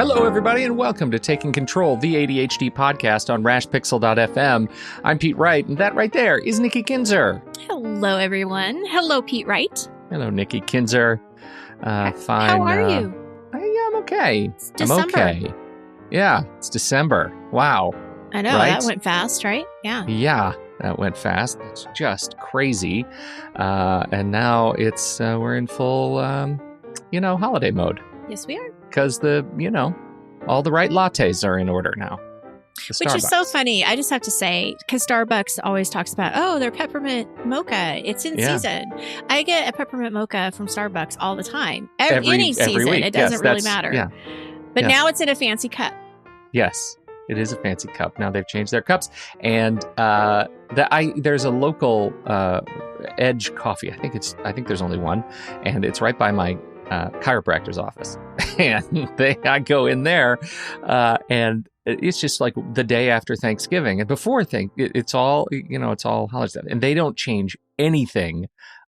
Hello, everybody, and welcome to Taking Control, the ADHD podcast on rashpixel.fm. I'm Pete Wright, and that right there is Nikki Kinzer. Hello, everyone. Hello, Pete Wright. Hello, Nikki Kinzer. Fine. How are you? I'm okay. It's December. I'm okay. Yeah, it's December. Wow. I know, right? That went fast, right? Yeah. Yeah, that went fast. It's just crazy. And now we're in full, holiday mode. Yes, we are. Because all the right lattes are in order now. Which is so funny. I just have to say, because Starbucks always talks about, their peppermint mocha. It's in season. I get a peppermint mocha from Starbucks all the time. Any season. Week. It doesn't really matter. Yeah. But now it's in a fancy cup. Yes, it is a fancy cup. Now they've changed their cups. And there's a local Edge coffee. I think there's only one. And it's right by my chiropractor's office. And I go in there and it's just like the day after Thanksgiving and before it's all holiday stuff, and they don't change anything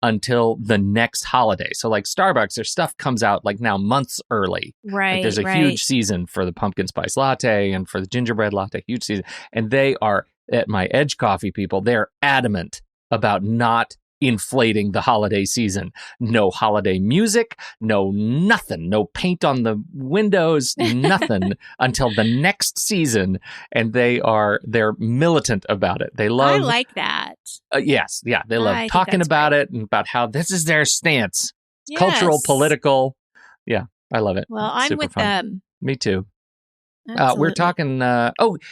until the next holiday. So like Starbucks, their stuff comes out like now months early. Right. Like there's a huge season for the pumpkin spice latte and for the gingerbread latte, huge season. And they are, at my Edge coffee people, they're adamant about not inflating the holiday season. No holiday music, no nothing, no paint on the windows, nothing until the next season. And they're militant about it. They love. I like that. Yes, yeah, they love talking about it and about how this is their stance, yes. Cultural, political. Yeah, I love it. Well, I'm with them. Me too. We're talking.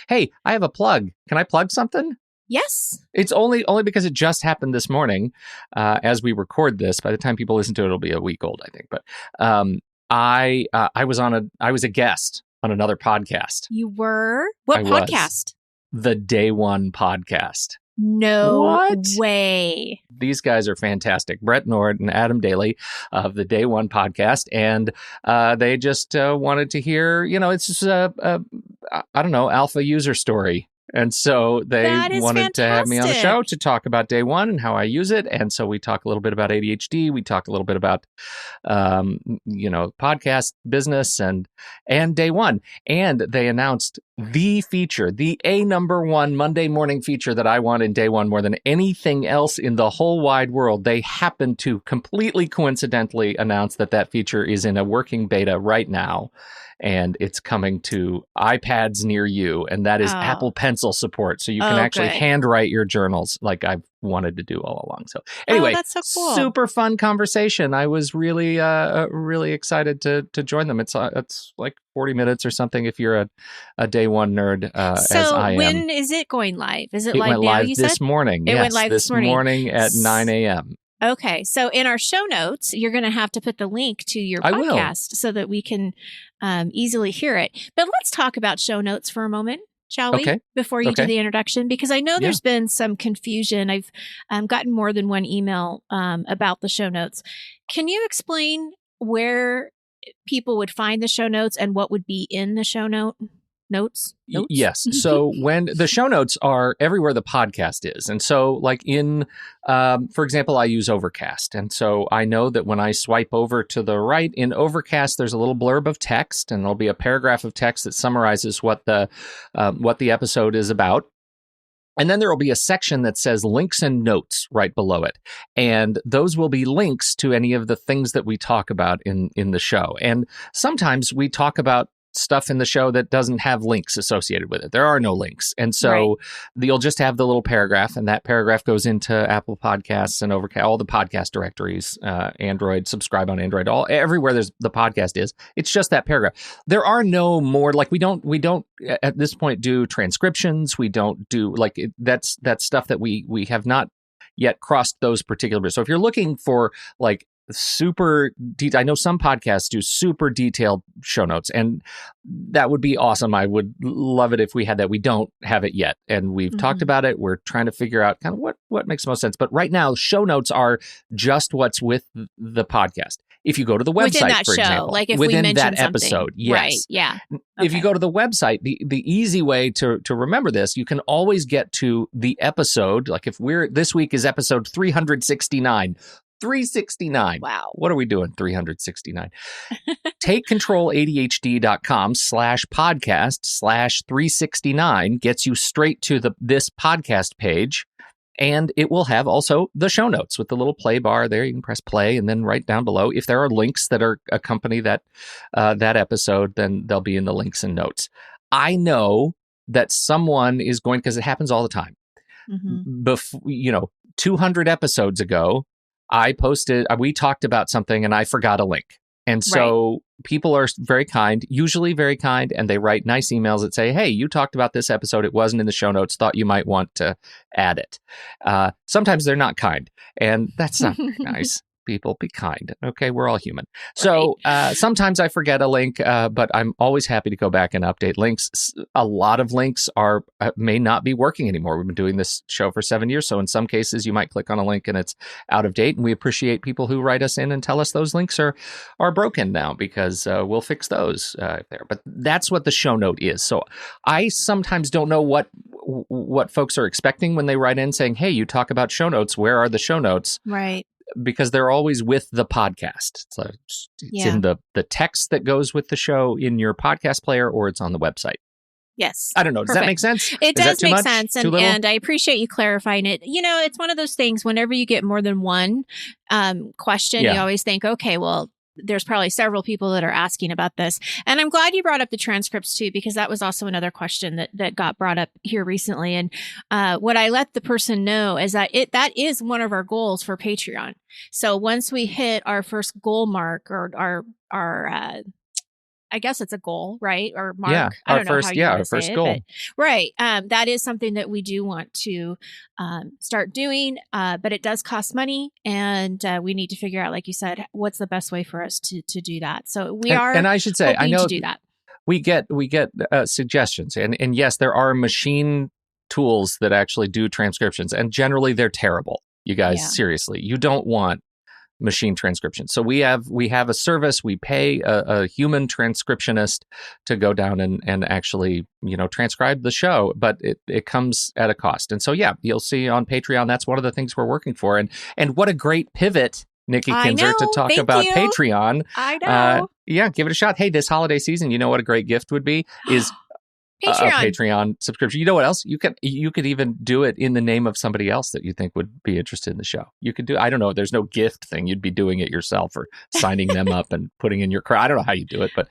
Hey, I have a plug. Can I plug something? Yes. It's only because it just happened this morning as we record this. By the time people listen to it, it'll be a week old, I think. But I was a guest on another podcast. You were? What podcast? The Day One podcast. No way. These guys are fantastic. Brett Nord and Adam Daly of the Day One podcast. And they just wanted to hear, it's just alpha user story. And so they wanted to have me on the show to talk about Day One and how I use it. And so we talk a little bit about ADHD. We talk a little bit about, podcast business and Day One. And they announced the feature, the number one Monday morning feature that I want in Day One more than anything else in the whole wide world. They happen to completely coincidentally announce that feature is in a working beta right now. And it's coming to iPads near you, and that is Apple Pencil support. So you can actually handwrite your journals like I've wanted to do all along. So anyway, that's so cool. Super fun conversation. I was really, really excited to join them. It's like 40 minutes or something if you're a Day One nerd, as I am. So when is it going live? Is it live live now, now, you said? This morning. It went live this morning at 9 a.m. Okay, so in our show notes, you're going to have to put the link to your podcast so that we can easily hear it. But let's talk about show notes for a moment, shall we? Before you do the introduction, because I know there's been some confusion. I've gotten more than one email about the show notes. Can you explain where people would find the show notes and what would be in the show notes? Yes. So when the show notes are everywhere the podcast is. And so like for example, I use Overcast. And so I know that when I swipe over to the right in Overcast, there's a little blurb of text and there'll be a paragraph of text that summarizes what the episode is about. And then there will be a section that says links and notes right below it. And those will be links to any of the things that we talk about in the show. And sometimes we talk about stuff in the show that doesn't have links associated with it. There are no links. And so you'll just have the little paragraph, and that paragraph goes into Apple Podcasts and Overcast, all the podcast directories, Android, subscribe on Android, everywhere there's the podcast is. It's just that paragraph. There are no more, like we don't at this point do transcriptions. We don't do that's stuff that we have not yet crossed those particular. So if you're looking for like super detailed, I know some podcasts do super detailed show notes, and that would be awesome. I would love it if we had that. We don't have it yet, and we've talked about it. We're trying to figure out kind of what makes most sense. But right now, show notes are just what's with the podcast. If you go to the website, for example, like if within we that something. episode, yes, right, yeah. If you go to the website, the easy way to remember this, you can always get to the episode. Like if this week is episode 369. 369. Wow. What are we doing? 369. TakeControl ADHD.com/podcast/369 gets you straight to this podcast page. And it will have also the show notes with the little play bar there. You can press play, and then right down below, if there are links that are accompany that episode, then they'll be in the links and notes. I know that someone is going, because it happens all the time. 200 episodes ago, we talked about something and I forgot a link. And so people are very kind, usually very kind, and they write nice emails that say, hey, you talked about this episode. It wasn't in the show notes. Thought you might want to add it. Sometimes they're not kind, and that's not very nice. People, be kind. Okay, we're all human. So sometimes I forget a link, but I'm always happy to go back and update links. A lot of links may not be working anymore. We've been doing this show for 7 years, so in some cases you might click on a link and it's out of date. And we appreciate people who write us in and tell us those links are broken now, because we'll fix those there. But that's what the show note is. So I sometimes don't know what folks are expecting when they write in saying, "Hey, you talk about show notes. Where are the show notes?" Right. Because they're always with the podcast. So it's in the text that goes with the show in your podcast player, or it's on the website. Yes. I don't know. Does that make sense? It does make sense. And I appreciate you clarifying it. It's one of those things, whenever you get more than one question, you always think, okay, well, there's probably several people that are asking about this. And I'm glad you brought up the transcripts too, because that was also another question that got brought up here recently. And what I let the person know is that that is one of our goals for Patreon. So once we hit our first goal mark, or our I guess it's a goal, right? Or mark. Yeah, I don't know how you our first goal. Right. That is something that we do want to start doing, but it does cost money, and we need to figure out, like you said, what's the best way for us to do that. So and I should say, I know to do that. We get suggestions, and yes, there are machine tools that actually do transcriptions, and generally they're terrible. You guys, seriously, you don't want machine transcription. So we have a service. We pay a human transcriptionist to go down and actually, transcribe the show, but it comes at a cost. And so, you'll see on Patreon, that's one of the things we're working for. And what a great pivot, Nikki Kinzer, to talk about Patreon. I know. Give it a shot. Hey, this holiday season, you know what a great gift would be is Patreon subscription. You know what else? You could even do it in the name of somebody else that you think would be interested in the show. You could do, I don't know, there's no gift thing. You'd be doing it yourself, or signing them up and putting in your I don't know how you do it, but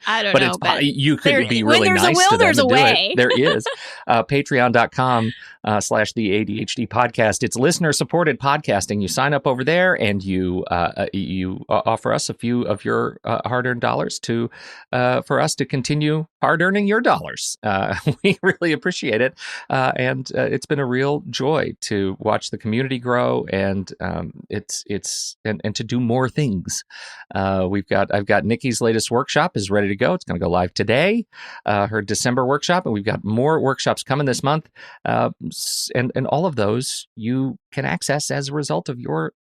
you could be really nice to them. There's a way. There is. Patreon.com /the ADHD podcast. It's listener supported podcasting. You sign up over there, and you offer us a few of your hard-earned dollars for us to continue hard earning your dollars. We really appreciate it. And it's been a real joy to watch the community grow, and and to do more things. I've got Nikki's latest workshop is ready to go. It's going to go live today, her December workshop, and we've got more workshops coming this month. And all of those you can access as a result of your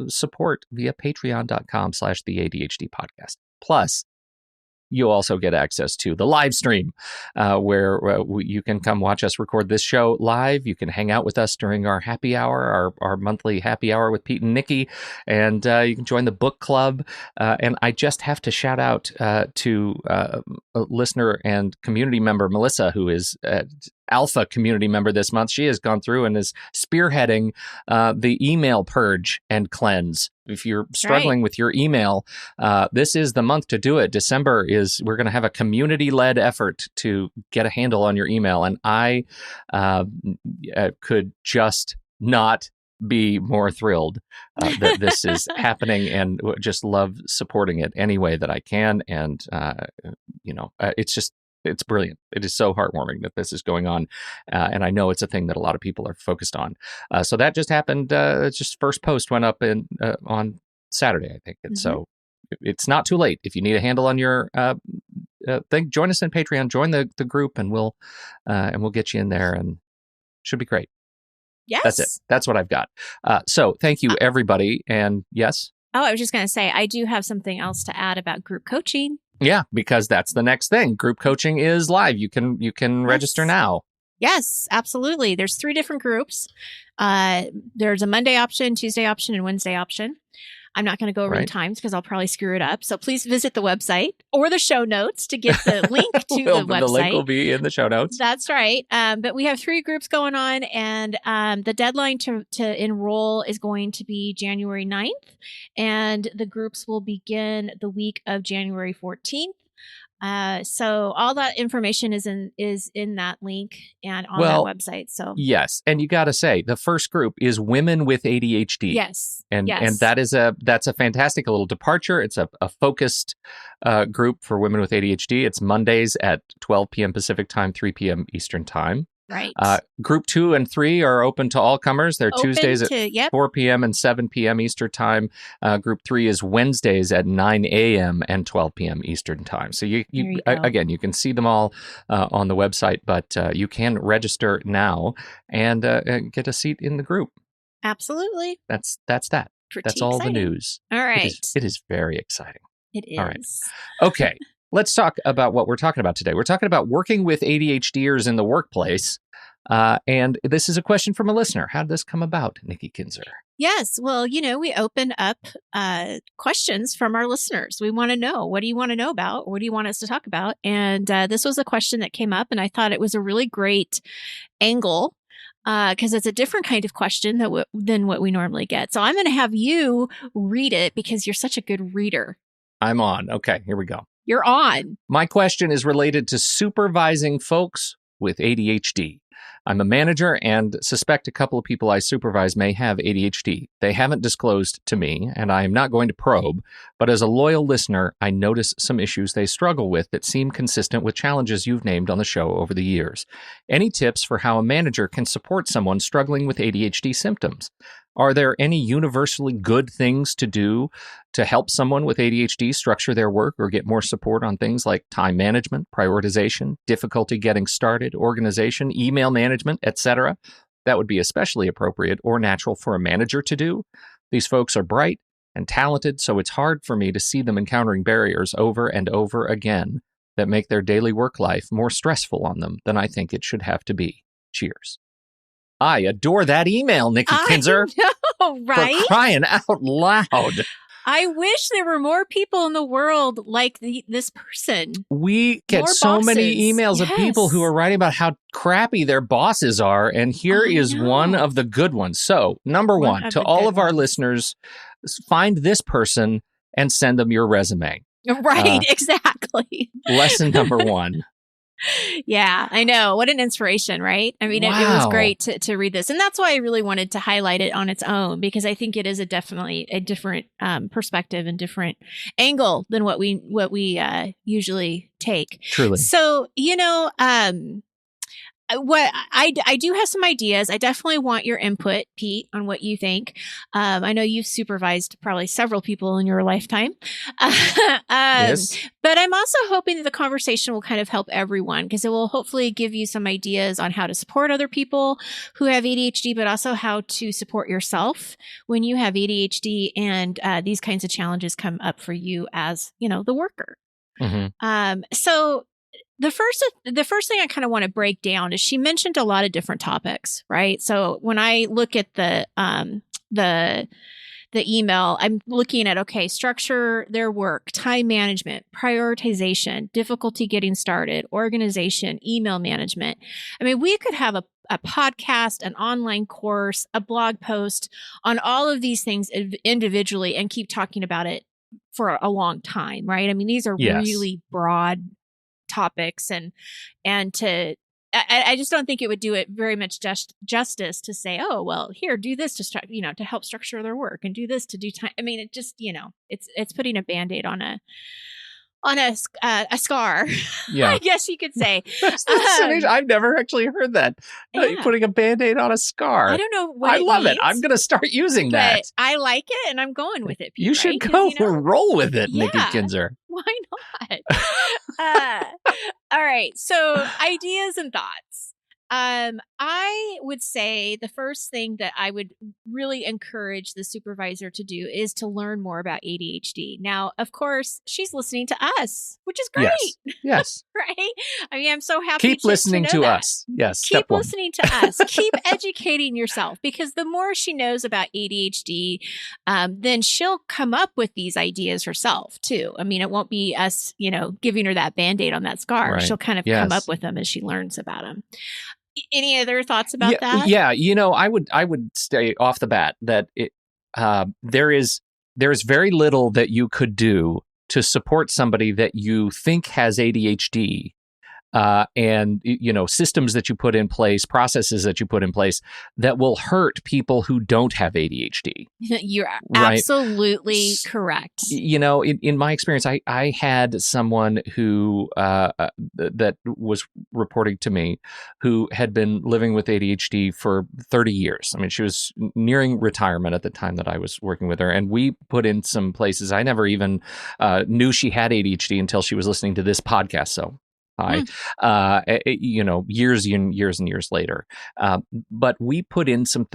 support via patreon.com /the ADHD podcast. Plus, you also get access to the live stream where you can come watch us record this show live. You can hang out with us during our happy hour, our monthly happy hour with Pete and Nikki, and you can join the book club. And I just have to shout out to a listener and community member, Melissa, who is alpha community member this month. She has gone through and is spearheading the email purge and cleanse. If you're struggling with your email, this is the month to do it. December we're going to have a community-led effort to get a handle on your email. And I could just not be more thrilled that this is happening, and just love supporting it any way that I can. And, it's brilliant. It is so heartwarming that this is going on. And I know it's a thing that a lot of people are focused on. So that just happened. Just first post went up on Saturday, I think. And so it's not too late. If you need a handle on your thing, join us in Patreon, join the group, and we'll get you in there, and should be great. Yes. That's it. That's what I've got. So thank you, everybody. And yes. Oh, I was just going to say, I do have something else to add about group coaching. Yeah, because that's the next thing. Group coaching is live. You can register now. Yes, absolutely. There's 3 different groups. There's a Monday option, Tuesday option, and Wednesday option. I'm not going to go over the times because I'll probably screw it up. So please visit the website or the show notes to get the link to the website. The link will be in the show notes. That's right. But we have 3 groups going on, and the deadline to enroll is going to be January 9th, and the groups will begin the week of January 14th. So all that information is in that link and on that website. So yes, and you got to say the first group is women with ADHD. Yes, and that's a fantastic little departure. It's a focused group for women with ADHD. It's Mondays at 12 p.m. Pacific time, 3 p.m. Eastern time. Right. Group 2 and 3 are open to all comers. They're Tuesdays at 4 p.m. and 7 p.m. Eastern time. Group 3 is Wednesdays at 9 a.m. and 12 p.m. Eastern time. So you again, you can see them all on the website, but you can register now and get a seat in the group. Absolutely. That's that. Pretty That's all exciting. The news. All right. It is very exciting. It is. All right. Okay. Let's talk about what we're talking about today. We're talking about working with ADHDers in the workplace. And this is a question from a listener. How did this come about, Nikki Kinzer? Yes. Well, we open up questions from our listeners. We want to know, what do you want to know about? What do you want us to talk about? And this was a question that came up, and I thought it was a really great angle because it's a different kind of question than what we normally get. So I'm going to have you read it because you're such a good reader. I'm on. Okay, here we go. You're on. My question is related to supervising folks with ADHD. I'm a manager and suspect a couple of people I supervise may have ADHD. They haven't disclosed to me, and I am not going to probe, but as a loyal listener, I notice some issues they struggle with that seem consistent with challenges you've named on the show over the years. Any tips for how a manager can support someone struggling with ADHD symptoms? Are there any universally good things to do to help someone with ADHD structure their work or get more support on things like time management, prioritization, difficulty getting started, organization, email management, etc.? That would be especially appropriate or natural for a manager to do. These folks are bright and talented, so it's hard for me to see them encountering barriers over and over again that make their daily work life more stressful on them than I think it should have to be. Cheers. I adore that email, Nikki Kinzer. I know, right? For crying out loud. I wish there were more people in the world like this person. We get so many emails of people who are writing about how crappy their bosses are, and here is one of the good ones. So, number one, to all of our listeners, find this person and send them your resume. Right, exactly. Lesson number 1. Yeah, I know. What an inspiration, right? I mean, wow. it was great to read this. And that's why I really wanted to highlight it on its own, because I think it is definitely a different perspective and different angle than what we usually take. Truly. So, what I do have some ideas. I definitely want your input, Pete, on what you think. I know you've supervised probably several people in your lifetime. Yes. But I'm also hoping that the conversation will kind of help everyone, because it will hopefully give you some ideas on how to support other people who have ADHD, but also how to support yourself when you have ADHD and these kinds of challenges come up for you as, the worker. Mm-hmm. So the first thing I kind of want to break down is she mentioned a lot of different topics, right? So when I look at the email, I'm looking at, structure their work, time management, prioritization, difficulty getting started, organization, email management. I mean, we could have a podcast, an online course, a blog post on all of these things individually and keep talking about it for a long time, right? I mean, these are really broad topics, and I just don't think it would do it very much justice to say, oh, well, here, do this to help structure their work, and do this to do time. I mean, it just, it's putting a Band-Aid on a scar. Yeah. I guess you could say. I've never actually heard that. Putting a Band-Aid on a scar. I don't know what I love it. I'm going to start using that. I like it, and I'm going with it. Pete, you should go roll with it, Nikki Kinzer. Why not? All right. So ideas and thoughts. I would say the first thing that I would really encourage the supervisor to do is to learn more about ADHD. Now, of course, she's listening to us, which is great. Yes. Right? I mean, I'm so happy Keep listening to know that. Us. Yes. Keep listening to us. Keep educating yourself, because the more she knows about ADHD, then she'll come up with these ideas herself too. I mean, it won't be us, giving her that Band-Aid on that scar. Right. She'll kind of come up with them as she learns about them. Any other thoughts about that? Yeah, I would say off the bat that there is very little that you could do to support somebody that you think has ADHD, and systems that you put in place, processes that you put in place that will hurt people who don't have ADHD. You're absolutely correct. In my experience, I had someone who that was reporting to me who had been living with ADHD for 30 years. I mean, she was nearing retirement at the time that I was working with her, and we put in some places. I never even knew she had ADHD until she was listening to this podcast. So years and years later. But we put in some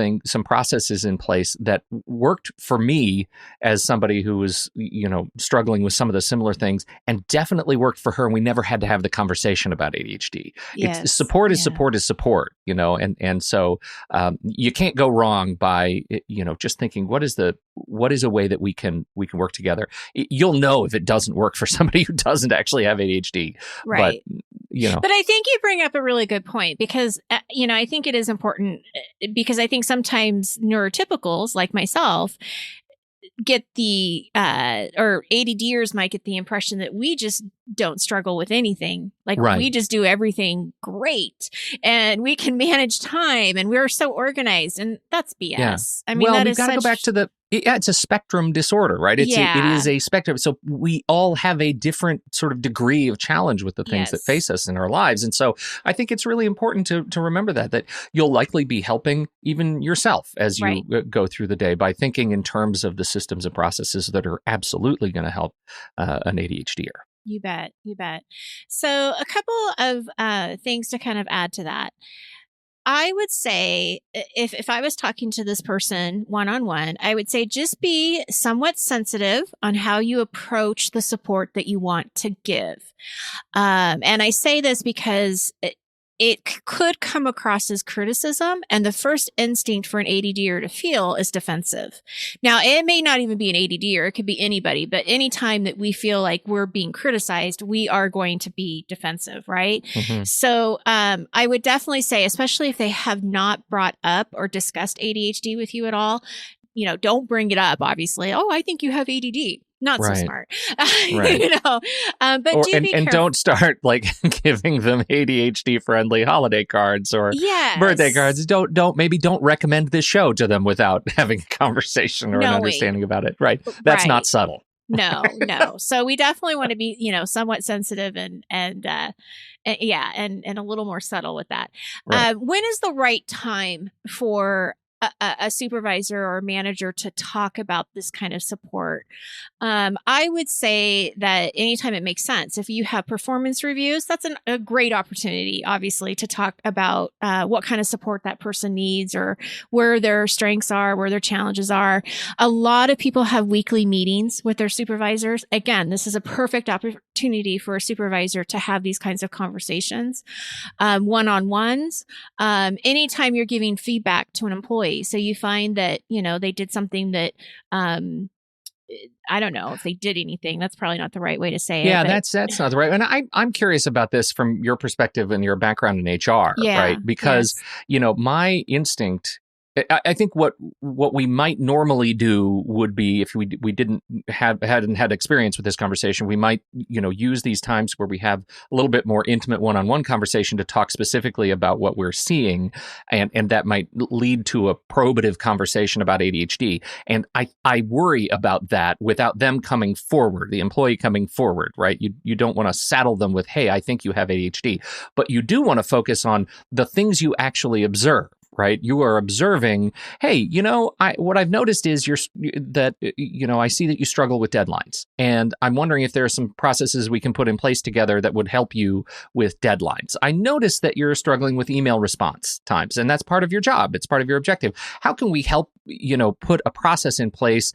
processes in place that worked for me as somebody who was, struggling with some of the similar things, and definitely worked for her. And we never had to have the conversation about ADHD. Yes. Support is support, and so you can't go wrong by, just thinking, what is a way that we can work together. You'll know if it doesn't work for somebody who doesn't actually have ADHD. Right. But I think you bring up a really good point, because, I think it is important, because I think sometimes neurotypicals like myself get the, or ADDers might get the impression that we just don't struggle with anything. Like we just do everything great and we can manage time and we're so organized, and that's BS. Yeah. I mean, we've got to go back to it's a spectrum disorder, right? It is a spectrum. So we all have a different sort of degree of challenge with the things that face us in our lives. And so I think it's really important to remember that you'll likely be helping even yourself as you go through the day by thinking in terms of the systems and processes that are absolutely going to help an ADHDer. You bet. So a couple of things to kind of add to that. I would say if I was talking to this person one-on-one, I would say just be somewhat sensitive on how you approach the support that you want to give. And I say this because it could come across as criticism, and the first instinct for an ADDer to feel is defensive. Now, it may not even be an ADDer, it could be anybody, but anytime that we feel like we're being criticized, we are going to be defensive, right? Mm-hmm. So I would definitely say, especially if they have not brought up or discussed ADHD with you at all, don't bring it up, obviously. Oh, I think you have ADD. Not so smart, but do be careful. And don't start giving them ADHD friendly holiday cards or birthday cards. Don't recommend this show to them without having a conversation or an understanding about it. Right. That's not subtle. No. So we definitely want to be, somewhat sensitive and a little more subtle with that. Right. When is the right time for a supervisor or a manager to talk about this kind of support? I would say that anytime it makes sense. If you have performance reviews, that's a great opportunity, obviously, to talk about what kind of support that person needs or where their strengths are, where their challenges are. A lot of people have weekly meetings with their supervisors. Again, this is a perfect opportunity for a supervisor to have these kinds of conversations, one-on-ones. Anytime you're giving feedback to an employee, so you find that, they did something that, I don't know if they did anything. That's probably not the right way to say it. Yeah, that's not the right. And I'm curious about this from your perspective and your background in HR, right? Because, my instinct, I think what we might normally do would be, if we hadn't had experience with this conversation, we might use these times where we have a little bit more intimate one-on-one conversation to talk specifically about what we're seeing, and that might lead to a probative conversation about ADHD. And I worry about that without them coming forward, the employee coming forward, right? You don't want to saddle them with, hey, I think you have ADHD, but you do want to focus on the things you actually observe. right? You are observing, hey, what I've noticed is that I see that you struggle with deadlines. And I'm wondering if there are some processes we can put in place together that would help you with deadlines. I noticed that you're struggling with email response times, and that's part of your job. It's part of your objective. How can we help, put a process in place?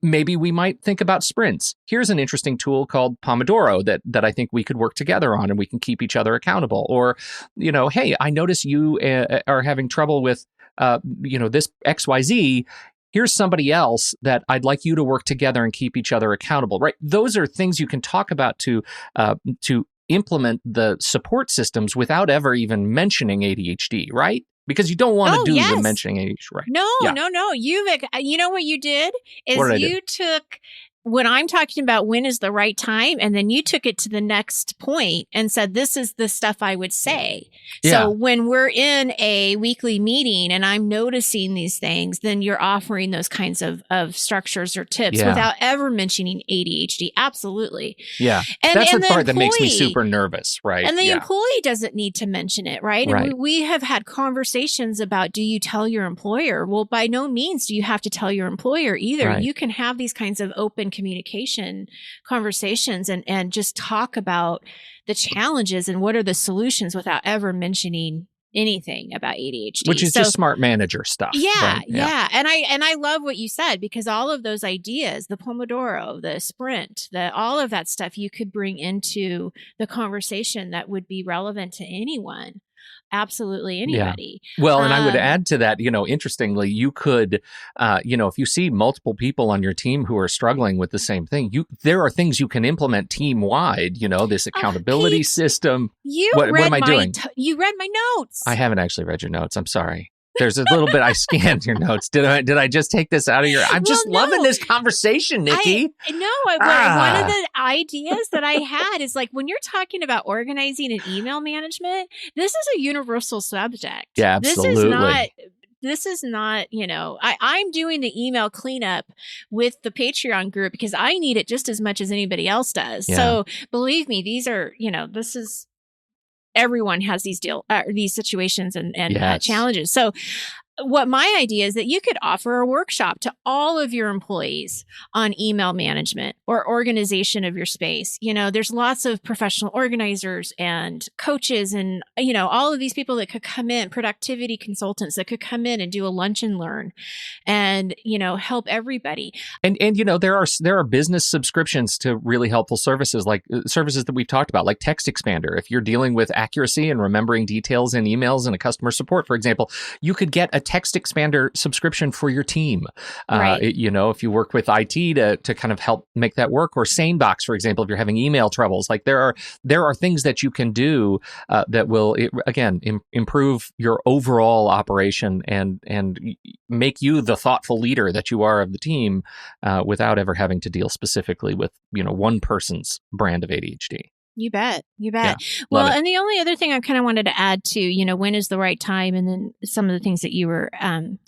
Maybe we might think about sprints. Here's an interesting tool called Pomodoro that I think we could work together on, and we can keep each other accountable. Or, hey, I notice you are having trouble with, this XYZ. Here's somebody else that I'd like you to work together and keep each other accountable, right? Those are things you can talk about to implement the support systems without ever even mentioning ADHD, right? Because you don't want to do the mentioning ADHD, right? No. You know what you did is you took when I'm talking about when is the right time, and then you took it to the next point and said, this is the stuff I would say. Yeah. So when we're in a weekly meeting and I'm noticing these things, then you're offering those kinds of structures or tips without ever mentioning ADHD. Absolutely. Yeah. That's the part that makes me super nervous, right? And the employee doesn't need to mention it, right? And we have had conversations about, do you tell your employer? Well, by no means do you have to tell your employer either. Right. You can have these kinds of open communication conversations and just talk about the challenges and what are the solutions without ever mentioning anything about ADHD, which is just smart manager stuff. Yeah. And I love what you said, because all of those ideas, the Pomodoro, the sprint, all of that stuff you could bring into the conversation that would be relevant to anyone. Absolutely anybody. Yeah. Well, and I would add to that, interestingly, you could, if you see multiple people on your team who are struggling with the same thing, there are things you can implement team wide, this accountability system. What am I doing? You read my notes. I haven't actually read your notes. I'm sorry. There's a little bit I scanned your notes. Did I just take this out of your? I'm just loving this conversation, Nikki. One of the ideas that I had is like, when you're talking about organizing and email management, this is a universal subject. Yeah, absolutely. This is not, I'm doing the email cleanup with the Patreon group because I need it just as much as anybody else does. Yeah. So believe me, these are, this is. Everyone has these situations and challenges. So what my idea is that you could offer a workshop to all of your employees on email management or organization of your space. There's lots of professional organizers and coaches and, all of these people that could come in, productivity consultants that could come in and do a lunch and learn and, help everybody. And there are business subscriptions to really helpful services, like services that we've talked about, like Text Expander. If you're dealing with accuracy and remembering details in emails and a customer support, for example, you could get a Text Expander subscription for your team. Right. If you work with IT to kind of help make that work, or SaneBox, for example, if you're having email troubles, like there are things that you can do that will, again, improve your overall operation and make you the thoughtful leader that you are of the team without ever having to deal specifically with, one person's brand of ADHD. You bet. Yeah, well, and the only other thing I kind of wanted to add to, when is the right time, and then some of the things that you were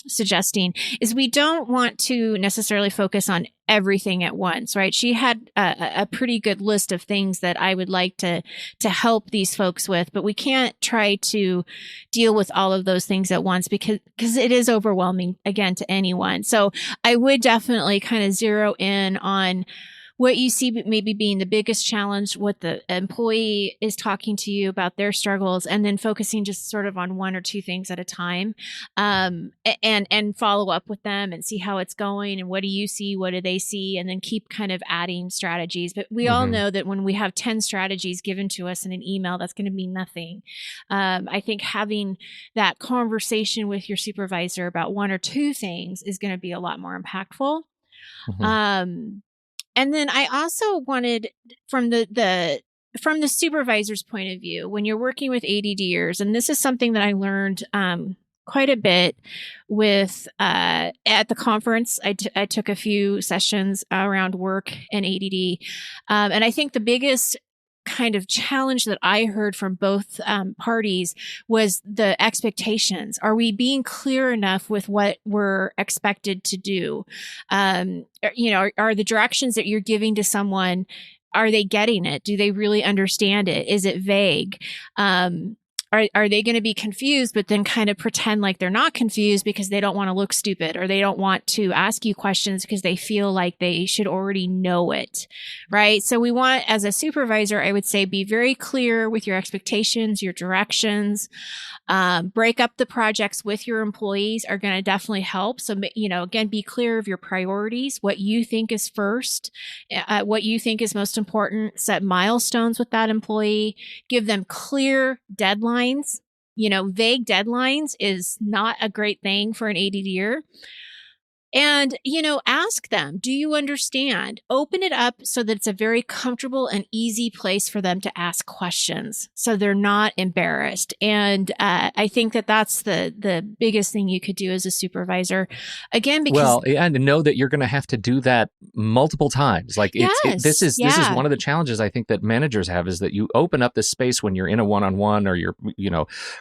suggesting, is we don't want to necessarily focus on everything at once, right? She had a pretty good list of things that I would like to help these folks with, but we can't try to deal with all of those things at once because it is overwhelming, again, to anyone. So I would definitely kind of zero in on what you see maybe being the biggest challenge, what the employee is talking to you about their struggles, and then focusing just sort of on one or two things at a time, and follow up with them and see how it's going and what do you see, what do they see, and then keep kind of adding strategies. But we all know that when we have 10 strategies given to us in an email, that's going to mean nothing. I think having that conversation with your supervisor about one or two things is going to be a lot more impactful. And then I also wanted, from the supervisor's point of view, when you're working with ADDers, and this is something that I learned quite a bit with at the conference. I took a few sessions around work and ADD, and I think the biggest kind of challenge that I heard from both parties was the expectations. Are we being clear enough with what we're expected to do? Are the directions that you're giving to someone, are they getting it? Do they really understand it? Is it vague? are they going to be confused, but then kind of pretend like they're not confused because they don't want to look stupid, or they don't want to ask you questions because they feel like they should already know it, right? So we want, as a supervisor, I would say, be very clear with your expectations, your directions. Break up the projects with your employees are going to definitely help. So, again, be clear of your priorities, what you think is first, what you think is most important. Set milestones with that employee. Give them clear deadlines. Vague deadlines is not a great thing for an ADDer. And, ask them, do you understand? Open it up so that it's a very comfortable and easy place for them to ask questions, so they're not embarrassed. And I think that that's the biggest thing you could do as a supervisor. Again, because and know that you're going to have to do that multiple times. Like this is one of the challenges I think that managers have, is that you open up this space when you're in a one-on-one, or you're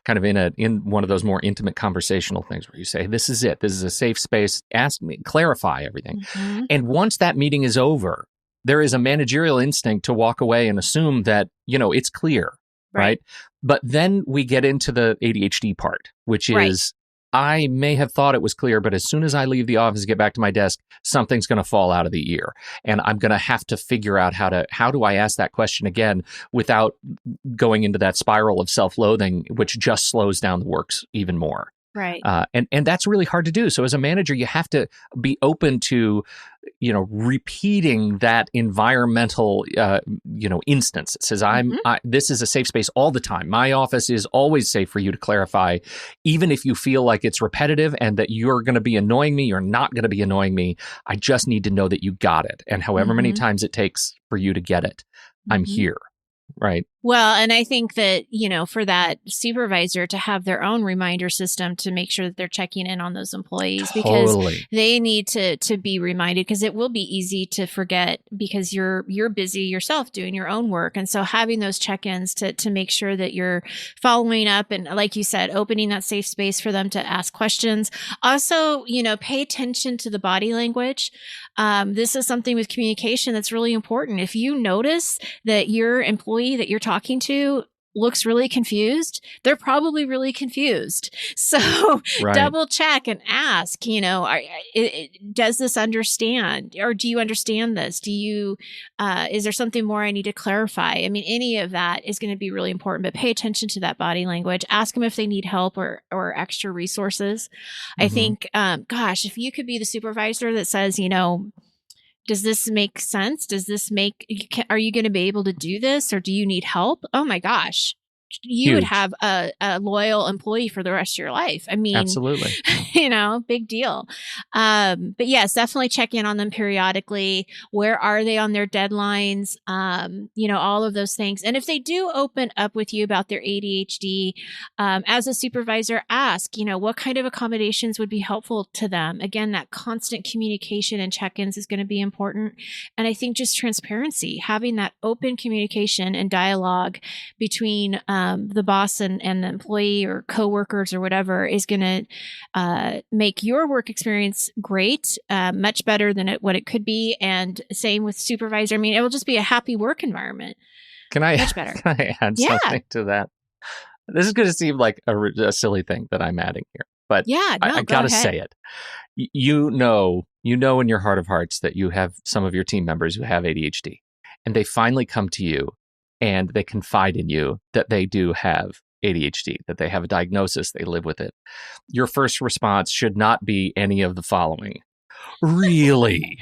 kind of in one of those more intimate conversational things where you say, this is it. This is a safe space. Ask me, clarify everything. Mm-hmm. And once that meeting is over, there is a managerial instinct to walk away and assume that, it's clear, right? But then we get into the ADHD part, which is, I may have thought it was clear, but as soon as I leave the office and get back to my desk, something's going to fall out of the ear. And I'm going to have to figure out how do I ask that question again without going into that spiral of self-loathing, which just slows down the works even more. Right. And that's really hard to do. So as a manager, you have to be open to, repeating that environmental, instance. It says, this is a safe space all the time. My office is always safe for you to clarify, even if you feel like it's repetitive and that you're going to be annoying me, you're not going to be annoying me. I just need to know that you got it. And however many times it takes for you to get it, I'm here. Right. Well, and I think that, for that supervisor to have their own reminder system to make sure that they're checking in on those employees, because they need to be reminded, because it will be easy to forget because you're busy yourself doing your own work. And so having those check-ins to make sure that you're following up and, like you said, opening that safe space for them to ask questions. Also, pay attention to the body language. This is something with communication that's really important. If you notice that your employee that you're talking to looks really confused, they're probably really confused. So double check and ask, does this understand, or do you understand this? Is there something more I need to clarify? I mean, any of that is going to be really important, but pay attention to that body language. Ask them if they need help or extra resources. I think, if you could be the supervisor that says, does this make sense? Are you going to be able to do this, or do you need help? Oh my gosh. You would have a loyal employee for the rest of your life. I mean, absolutely, big deal. But yes, definitely check in on them periodically. Where are they on their deadlines? All of those things. And if they do open up with you about their ADHD, as a supervisor, ask, what kind of accommodations would be helpful to them? Again, that constant communication and check-ins is going to be important. And I think just transparency, having that open communication and dialogue between the boss and the employee or coworkers or whatever is going to make your work experience great, much better than what it could be. And same with supervisor. I mean, it will just be a happy work environment. Much better. Can I add something to that? This is going to seem like a silly thing that I'm adding here, but I got to say it. You know in your heart of hearts that you have some of your team members who have ADHD, and they finally come to you and they confide in you that they do have ADHD, that they have a diagnosis, they live with it. Your first response should not be any of the following. Really?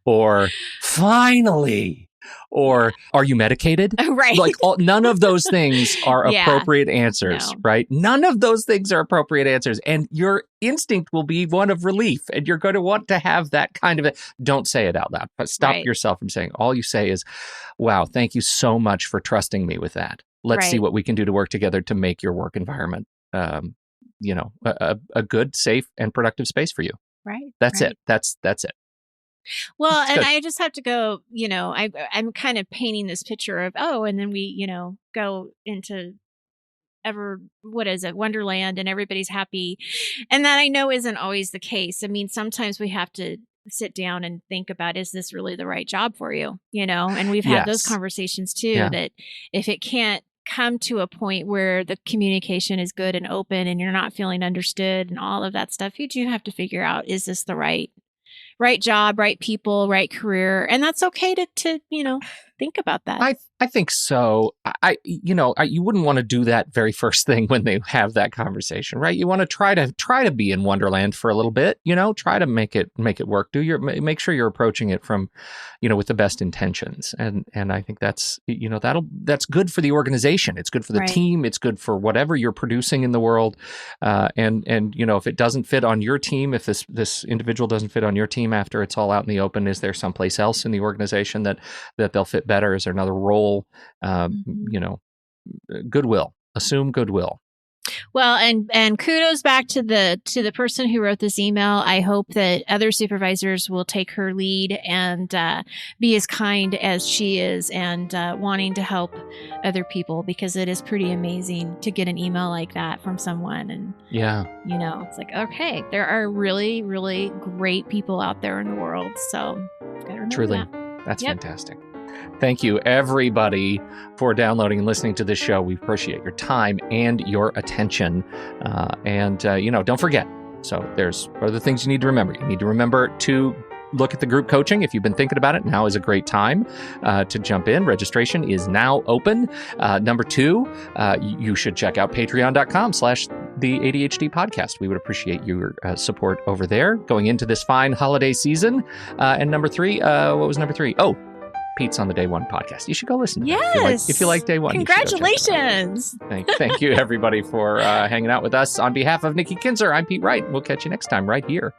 Or finally? Or are you medicated? Right. Like none of those things are appropriate answers, right? None of those things are appropriate answers. And your instinct will be one of relief. And you're going to want to have that kind of don't say it out loud, but stop yourself from saying, all you say is, wow, thank you so much for trusting me with that. Let's see what we can do to work together to make your work environment, a good, safe, and productive space for you. Right. That's it. That's it. Well, and I just have to go, I'm kind of painting this picture of, and then we, go into Wonderland, and everybody's happy. And that I know isn't always the case. I mean, sometimes we have to sit down and think about, is this really the right job for you? And we've had those conversations too, that if it can't come to a point where the communication is good and open and you're not feeling understood and all of that stuff, you do have to figure out, is this the right job, right people, right career? And that's okay to think about that. I think so. You wouldn't want to do that very first thing when they have that conversation, right? You want to try to be in Wonderland for a little bit, try to make it work. Make sure you're approaching it from, with the best intentions. And I think that's, that's good for the organization. It's good for the team. It's good for whatever you're producing in the world. And if it doesn't fit on your team, if this individual doesn't fit on your team after it's all out in the open, is there someplace else in the organization that they'll fit better? Is there another role? Goodwill. Assume goodwill. Well, and kudos back to the person who wrote this email. I hope that other supervisors will take her lead and be as kind as she is, and wanting to help other people, because it is pretty amazing to get an email like that from someone. And it's like, okay, there are really, really great people out there in the world. So gotta remember truly, that's fantastic. Thank you, everybody, for downloading and listening to this show. We appreciate your time and your attention. Don't forget. So there's other things you need to remember. You need to remember to look at the group coaching. If you've been thinking about it, now is a great time to jump in. Registration is now open. Number 2, you should check out patreon.com/the ADHD podcast. We would appreciate your support over there going into this fine holiday season. And number 3, what was number 3? Oh, Pete's on the Day One podcast. You should go listen. Yes. If you like Day One. Congratulations. Thank you, everybody, for hanging out with us. On behalf of Nikki Kinzer, I'm Pete Wright. We'll catch you next time right here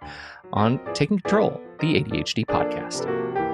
on Taking Control, the ADHD podcast.